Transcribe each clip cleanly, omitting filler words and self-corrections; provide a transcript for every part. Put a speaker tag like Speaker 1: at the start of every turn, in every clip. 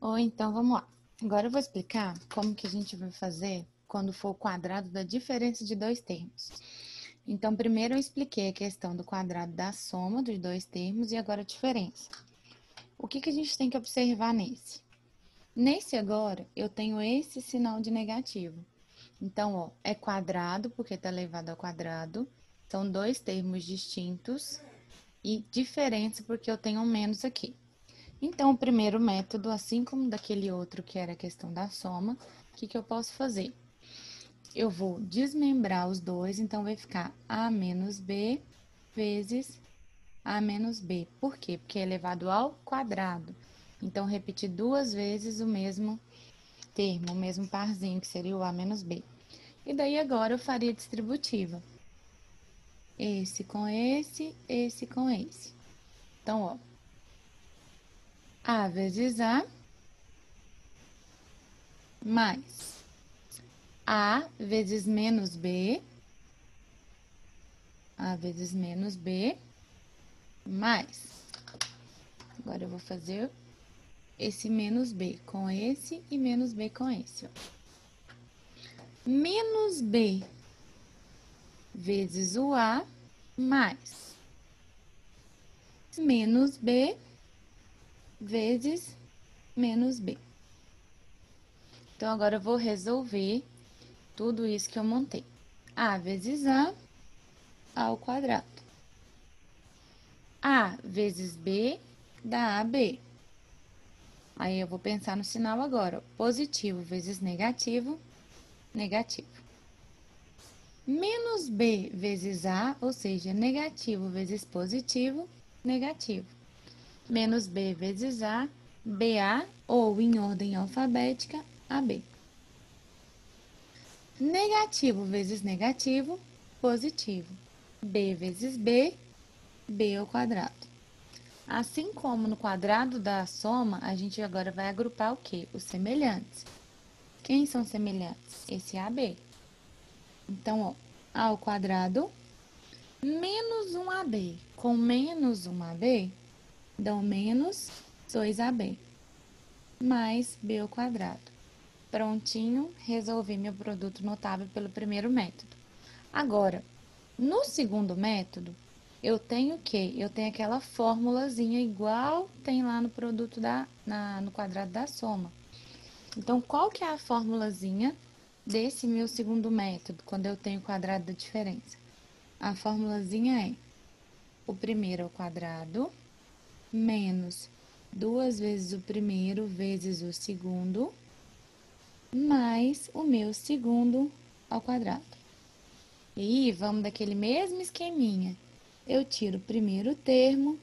Speaker 1: Ou então, vamos lá. Agora eu vou explicar como que a gente vai fazer quando for o quadrado da diferença de dois termos. Então, primeiro eu expliquei a questão do quadrado da soma dos dois termos e agora a diferença. O que a gente tem que observar nesse? Nesse agora, eu tenho esse sinal de negativo. Então, ó, é quadrado porque está elevado ao quadrado. São dois termos distintos e diferença porque eu tenho um menos aqui. Então, o primeiro método, assim como daquele outro que era a questão da soma, o que eu posso fazer? Eu vou desmembrar os dois, então vai ficar a menos b vezes a menos b. Por quê? Porque é elevado ao quadrado. Então, repetir duas vezes o mesmo termo, o mesmo parzinho, que seria o a menos b. E daí agora eu faria distributiva. Esse com esse com esse. Então, ó, a vezes a mais a vezes menos b, a vezes menos b, mais. Agora eu vou fazer esse menos b com esse e menos b com esse, ó. Menos b vezes o a mais menos b vezes menos b. Então, agora eu vou resolver tudo isso que eu montei. A vezes a ao quadrado. A vezes b dá AB. Aí eu vou pensar no sinal agora. Positivo vezes negativo, negativo. Menos b vezes a, ou seja, negativo vezes positivo, negativo. Menos b vezes a, BA, ou em ordem alfabética, AB. Negativo vezes negativo, positivo. B vezes B, B ao quadrado. Assim como no quadrado da soma, a gente agora vai agrupar o quê? Os semelhantes. Quem são semelhantes? Esse AB. Então, ó, A ao quadrado menos 1AB com menos 1AB dão menos 2AB mais B ao quadrado. Prontinho, resolvi meu produto notável pelo primeiro método. Agora, no segundo método, eu tenho o quê? Eu tenho aquela formulazinha igual tem lá no produto no quadrado da soma. Então, qual que é a formulazinha desse meu segundo método, quando eu tenho o quadrado da diferença? A formulazinha é o primeiro ao quadrado menos 2 vezes o primeiro vezes o segundo mais o meu segundo ao quadrado. E vamos daquele mesmo esqueminha. Eu tiro o primeiro termo,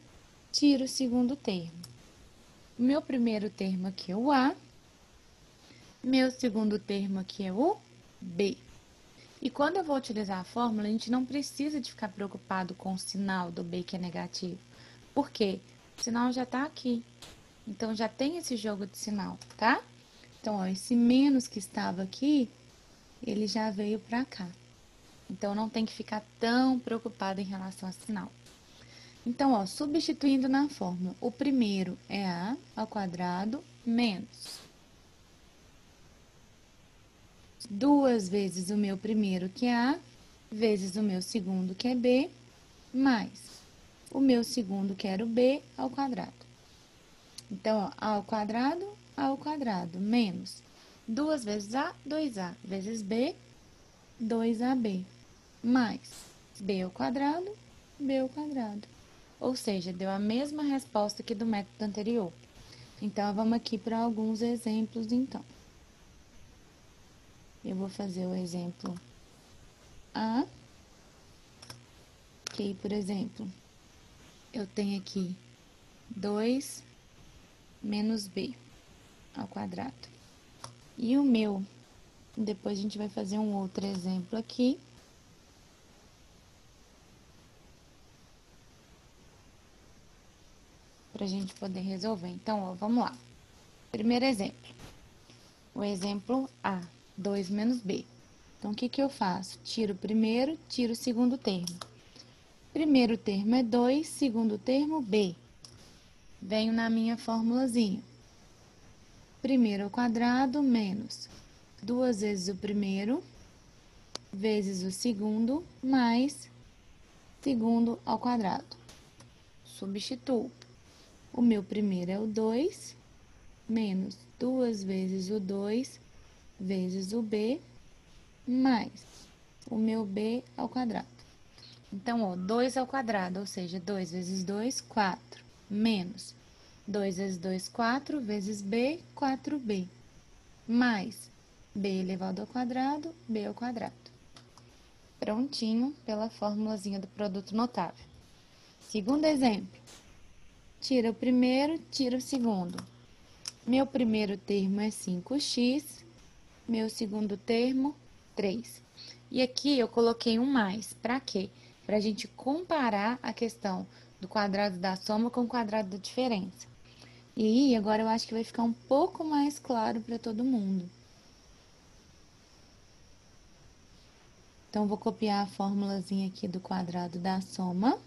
Speaker 1: tiro o segundo termo. O meu primeiro termo aqui é o A, meu segundo termo aqui é o B. E quando eu vou utilizar a fórmula, a gente não precisa de ficar preocupado com o sinal do B que é negativo. Por quê? O sinal já está aqui. Então, já tem esse jogo de sinal, tá? Então, ó, esse menos que estava aqui, ele já veio para cá. Então, não tem que ficar tão preocupado em relação ao sinal. Então, ó, substituindo na fórmula, o primeiro é A ao quadrado menos 2 vezes o meu primeiro, que é A, vezes o meu segundo, que é B, mais o meu segundo, que era o B, ao quadrado. Então, ó, A ao quadrado, menos 2 vezes A, 2A, vezes B, 2AB, mais B ao quadrado, B ao quadrado. Ou seja, deu a mesma resposta que do método anterior. Então, vamos aqui para alguns exemplos, então. Eu vou fazer o exemplo A, que, por exemplo, eu tenho aqui 2 menos B ao quadrado. E o meu, depois a gente vai fazer um outro exemplo aqui. Pra gente poder resolver. Então, ó, vamos lá. Primeiro exemplo. O exemplo A, 2 menos B. Então, o que eu faço? Tiro o primeiro, tiro o segundo termo. Primeiro termo é 2, segundo termo, B. Venho na minha formulazinha. primeiro ao quadrado menos 2 vezes o primeiro vezes o segundo mais segundo ao quadrado. Substituo. O meu primeiro é o 2, menos 2 vezes o 2 vezes o b, mais o meu b ao quadrado. Então, ó, 2 ao quadrado, ou seja, 2 vezes 2, 4, menos 2 vezes 2, 4, vezes b, 4b, mais b elevado ao quadrado, b ao quadrado. Prontinho pela formulazinha do produto notável. Segundo exemplo. Tira o primeiro, tira o segundo. Meu primeiro termo é 5x, meu segundo termo, 3. E aqui eu coloquei um mais. Para quê? Para a gente comparar a questão do quadrado da soma com o quadrado da diferença. E aí, agora eu acho que vai ficar um pouco mais claro para todo mundo. Então, vou copiar a formulazinha aqui do quadrado da soma.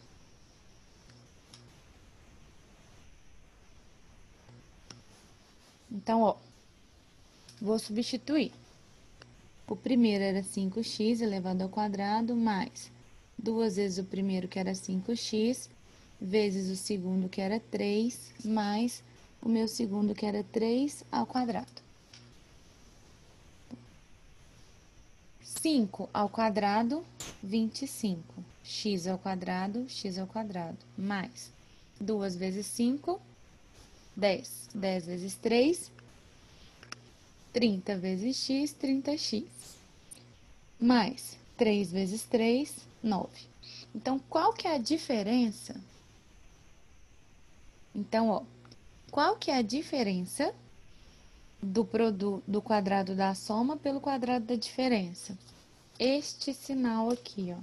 Speaker 1: Então, ó, vou substituir. O primeiro era 5x elevado ao quadrado, mais 2 vezes o primeiro, que era 5x, vezes o segundo, que era 3, mais o meu segundo, que era 3 ao quadrado. 5 ao quadrado, 25. X ao quadrado, mais 2 vezes 5, 10. 10 vezes 3, 30 vezes x, 30x. Mais 3 vezes 3, 9. Então, qual que é a diferença? Então, ó, qual que é a diferença do quadrado da soma pelo quadrado da diferença? Este sinal aqui, ó.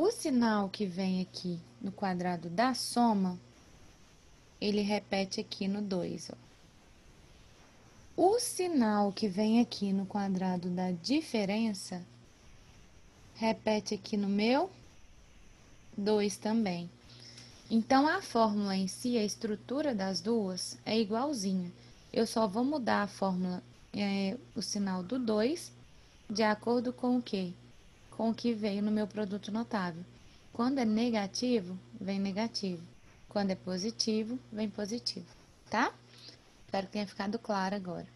Speaker 1: O sinal que vem aqui no quadrado da soma, ele repete aqui no 2, ó. O sinal que vem aqui no quadrado da diferença, repete aqui no meu 2 também. Então, a fórmula em si, a estrutura das duas, é igualzinha. Eu só vou mudar a fórmula, o sinal do 2, de acordo com o quê? Com o que veio no meu produto notável. Quando é negativo, vem negativo. Quando é positivo, vem positivo, tá? Espero que tenha ficado claro agora.